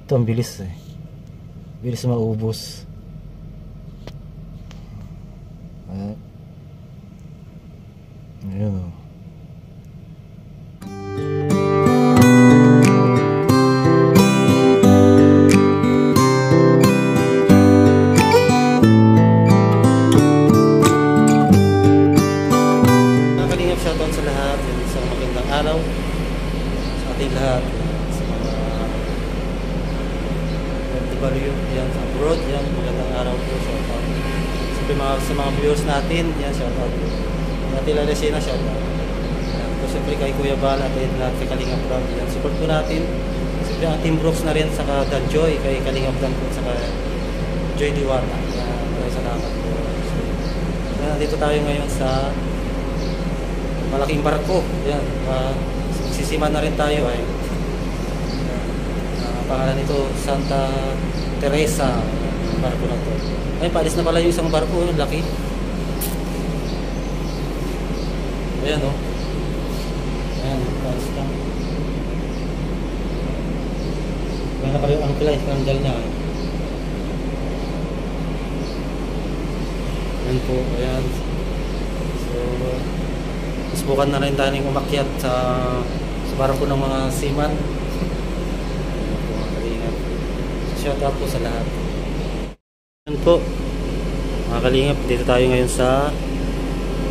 Ito ang bilis eh. Bilis maubos. Ayan o. Kalingap, shoutout sa lahat. Isang magandang araw sa ating lahat. Sa mga FW yan sa abroad, yan magandang araw po, shoutout. Sa mga viewers natin, yan shoutout. Natin lang Resina, shoutout. So siyempre kay Kuya Bal at lahat kay Kalingap Ram, yan support po natin. Siyempre ang Team Brooks na rin, saka Dan Joy kay Kalingap Ram po, saka Joy Diwata. Maraming salamat po. So, nandito tayo ngayon sa malaking barko. Yan, sisima na rin tayo ay. Pangalan nito Santa Teresa, barko na to. Ay, paalis na pala yung isang barko, laki. Ayan o. Ayan, paalis na. Ayan na pala yung angkla, iskandal niya. Ayan po, ayan. So, subukan na rin tayo umakyat sa barko ng mga seaman. Shout out po sa lahat. Ayan po, mga Kalingap, dito tayo ngayon sa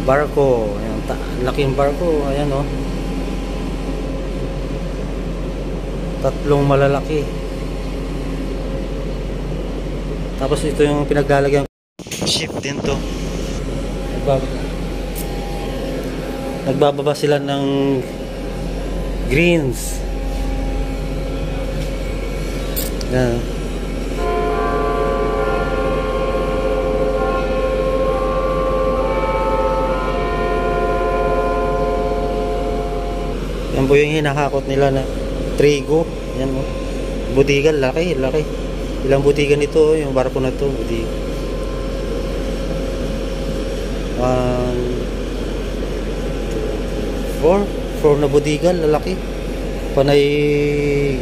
barko. Ayan, laking barko. Ayan o, tatlong malalaki. Tapos ito yung pinaglalagyan ship din to. Nagbababa sila ng greens. Ayan. Yan po yung hinahakot nila na trigo. Yan o. Budigan, laki, laki. Ilang budigan ito, yung barko na ito. Budigan. 4 na budigan, lalaki. Panay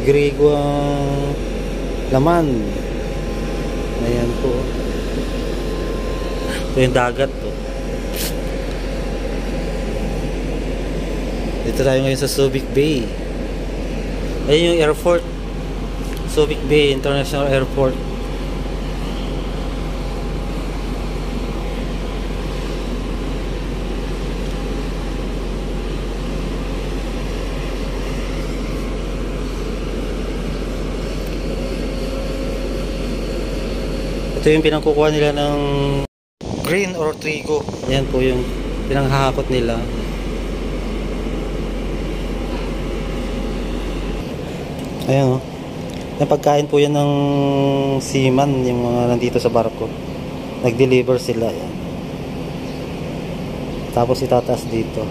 grigo ang laman. Ayan po. Ito yung dagat po. Dito tayo ngayon sa Subic Bay. Ayun yung airport, Subic Bay International Airport. Ito yung pinangkukuha nila ng green or trigo. Ayan po yung pinanghahakot nila. Ayan o. Yung pagkain po yan ng seaman, yung mga nandito sa barko. Nag-deliver sila. Ayan. Tapos itataas dito.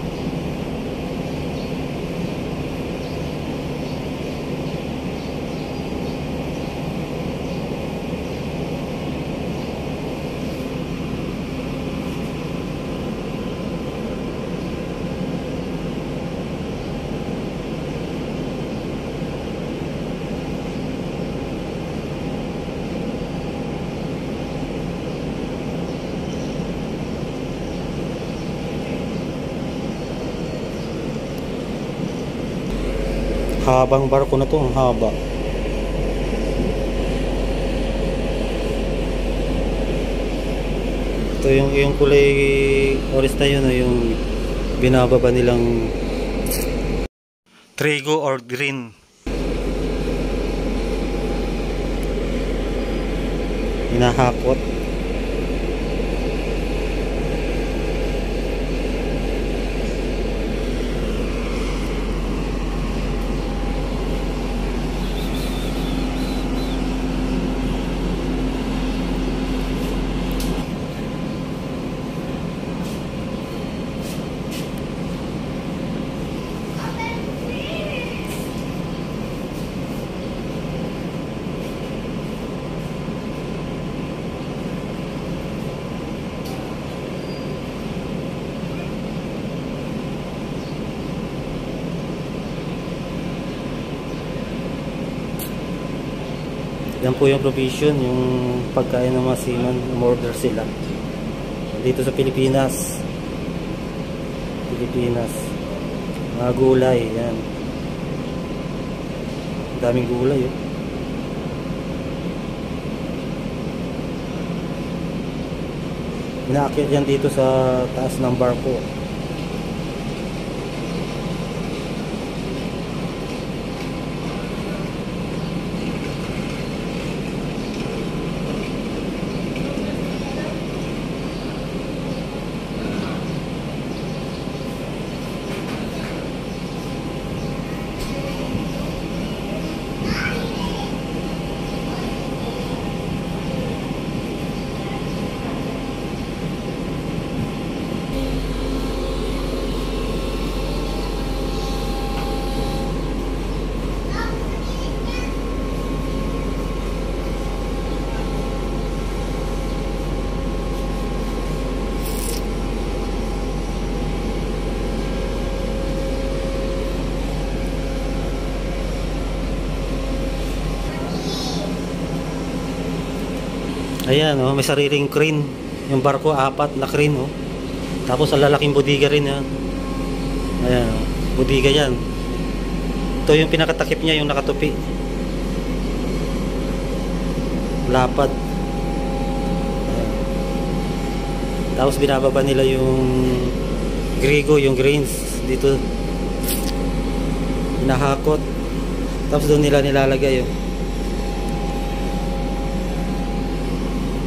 Habang barko na to, ang haba. Ito yung kulay orange na yun, yung binababa nilang trigo or green. Hinahakot. Yan po yung provision, yung pagkain ng mga seaman, umorder sila dito sa Pilipinas. Mga gulay, yan. Daming gulay, oh. Inaakyat yan dito sa taas ng barko. Ayan, oh, may sariling crane. Yung barko, 4 na crane, oh. Tapos ang lalaking budiga rin yan. Ayan, oh, budiga yan. Ito yung pinakatakip niya, yung nakatupi. Lapad. Ayan. Tapos binababa nila yung grigo, yung grains dito. Hinahakot. Tapos doon nila nilalagay, oh.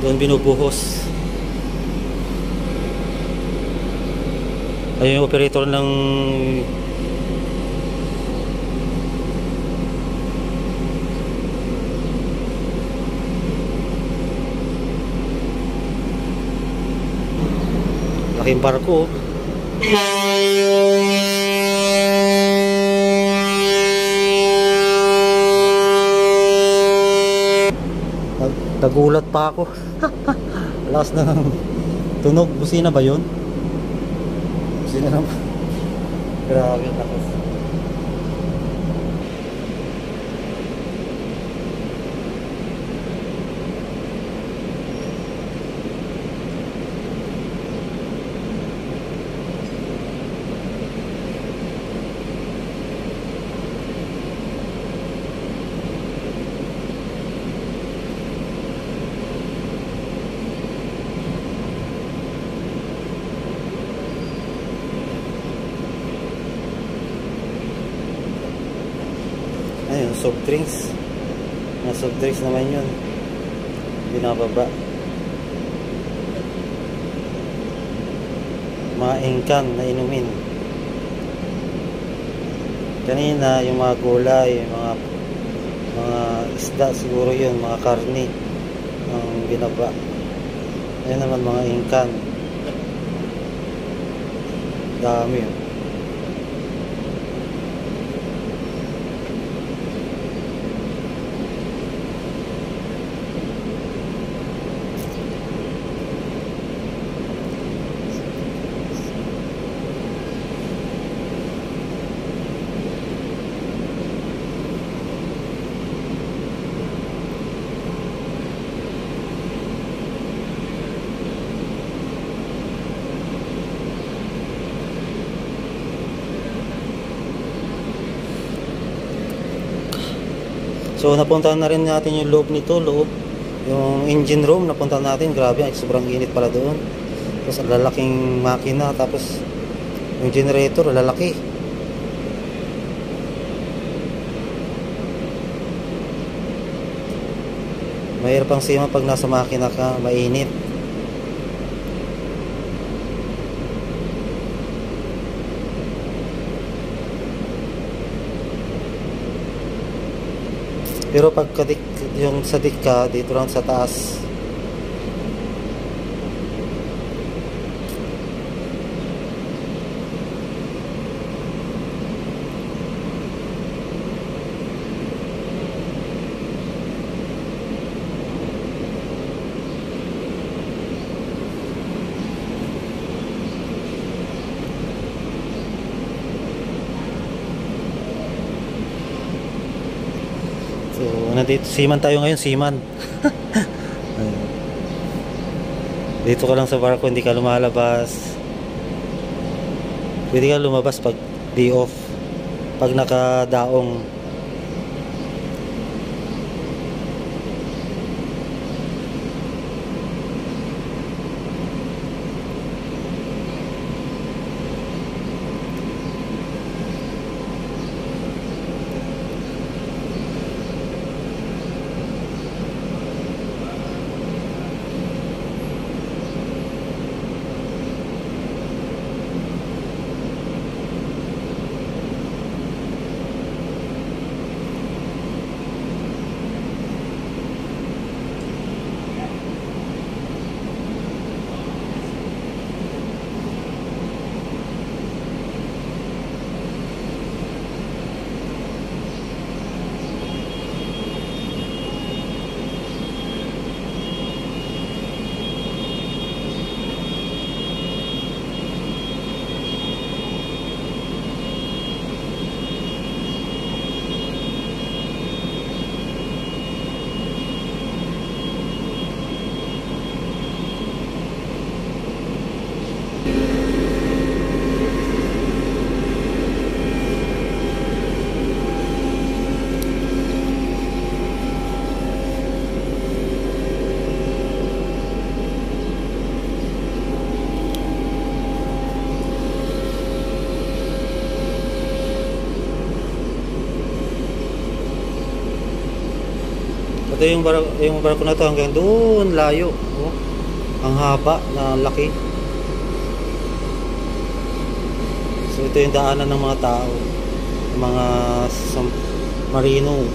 Doon binubuhos. Ayun yung operator ng laking barko. Nagulat pa ako. Lakas ng tunog. Busina ba yun? Busina naman. Grabe ang lakas. Ayun, soft drinks. Mga soft drinks naman yun. Binababa. Mga engkan na inumin. Kanina, yung mga gulay, mga isda siguro yun, mga karni ang binaba. Ayun naman mga engkan. Dami yun. So napuntahan na rin natin yung loob nito, yung engine room napuntahan natin. Grabe, sobrang init pala doon. Tapos ang lalaking makina, tapos yung generator lalaki. Mahirap ang sima pag nasa makina ka, mainit. Pero pagka yung sa dika dito lang sa taas, So, nandito, seaman tayo ngayon, seaman. Ayun. Dito ka lang sa barko, hindi ka lumalabas. Pwede ka lumabas pag day off, pag nakadaong. Ito yung barko na to hanggang doon layo. Oh, ang haba na laki. So ito yung daanan ng mga tao, mga marino.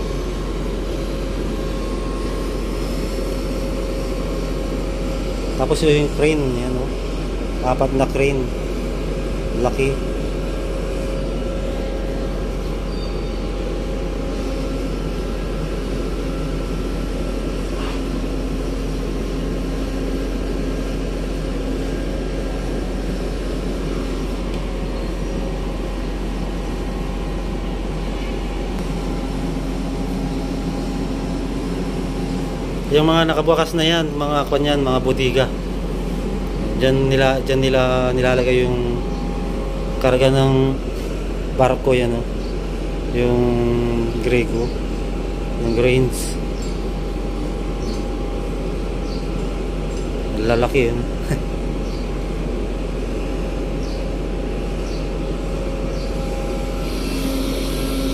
Tapos yung crane, yan oh. 4 na crane. Laki. Yung mga nakabukas na yan, mga kanyan, mga bodega. Diyan nila nilalagay yung karga ng barko yan, oh. Yung grego, yung grains. Lalaki yun.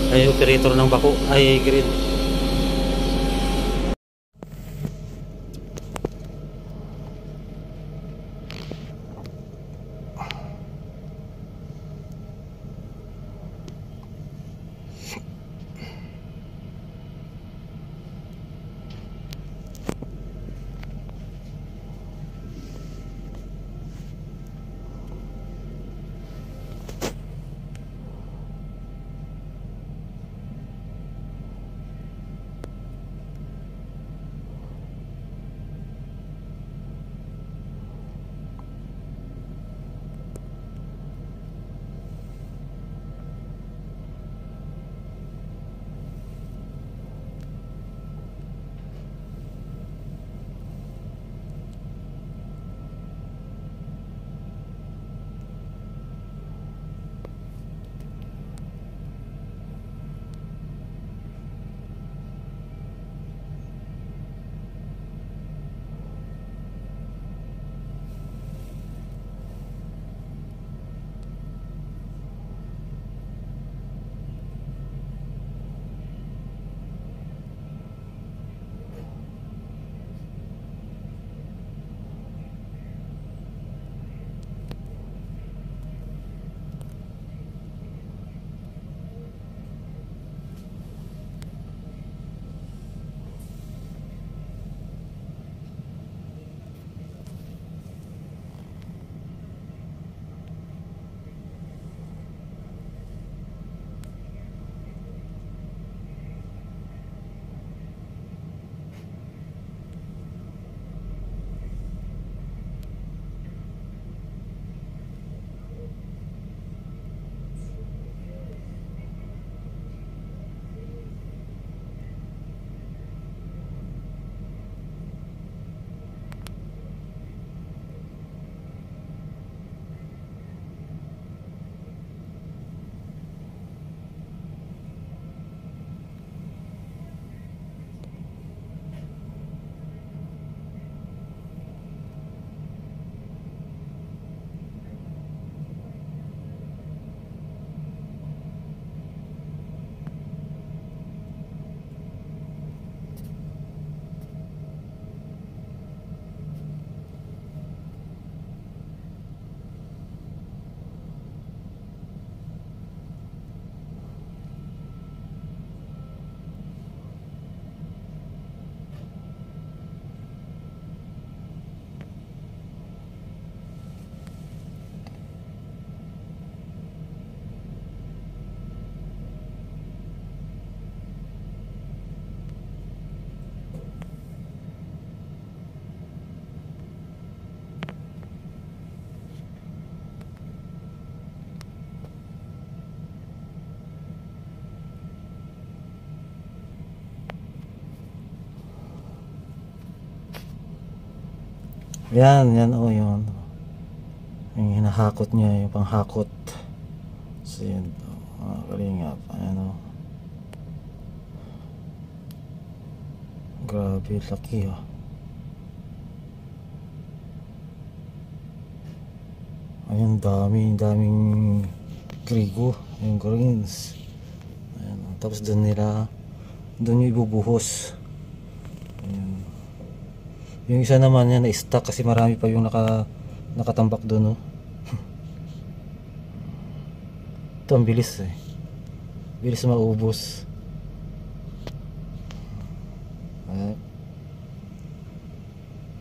Ay, operator ng bako, ay green. Yan, oh, yun. Yung hinahakot niya, yung panghakot. So, yun. Kalingap. Ayan, oh. Grabe, laki, oh. Ayan, daming grigo. Yung greens. Ayan, oh. Tapos doon yung ibubuhos. Ayan. Yung isa naman yan na-stuck kasi marami pa yung nakatambak doon, oh. Ito ang bilis, eh. Bilis maubos.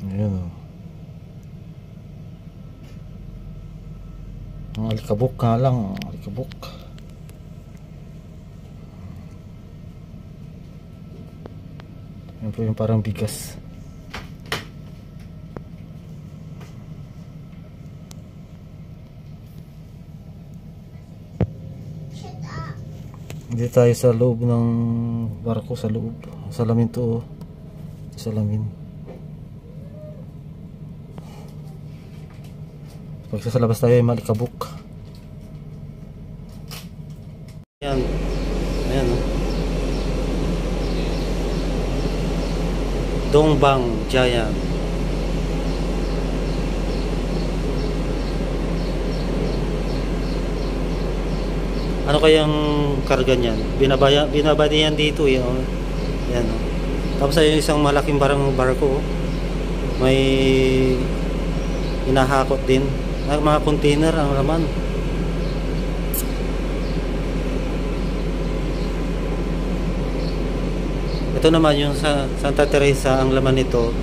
Ayan, oh. Ang alikabok nga lang, alikabok. Yan po yung parang bigas. Hindi tayo sa loob ng barko, sa loob. Salamin to, oh. Salamin. Pag sa labas tayo ay malikabok. Ayan. Ayan, oh. Dongbang Giant. Ano kayang karga niyan? Binabadiyan dito, eh, oh. Ayan, oh. Tapos ay isang malaking barko, oh. May hinahakot din. Mga container ang laman. Ito naman yung sa Santa Teresa, ang laman nito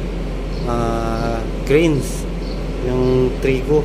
greens, yung trigo.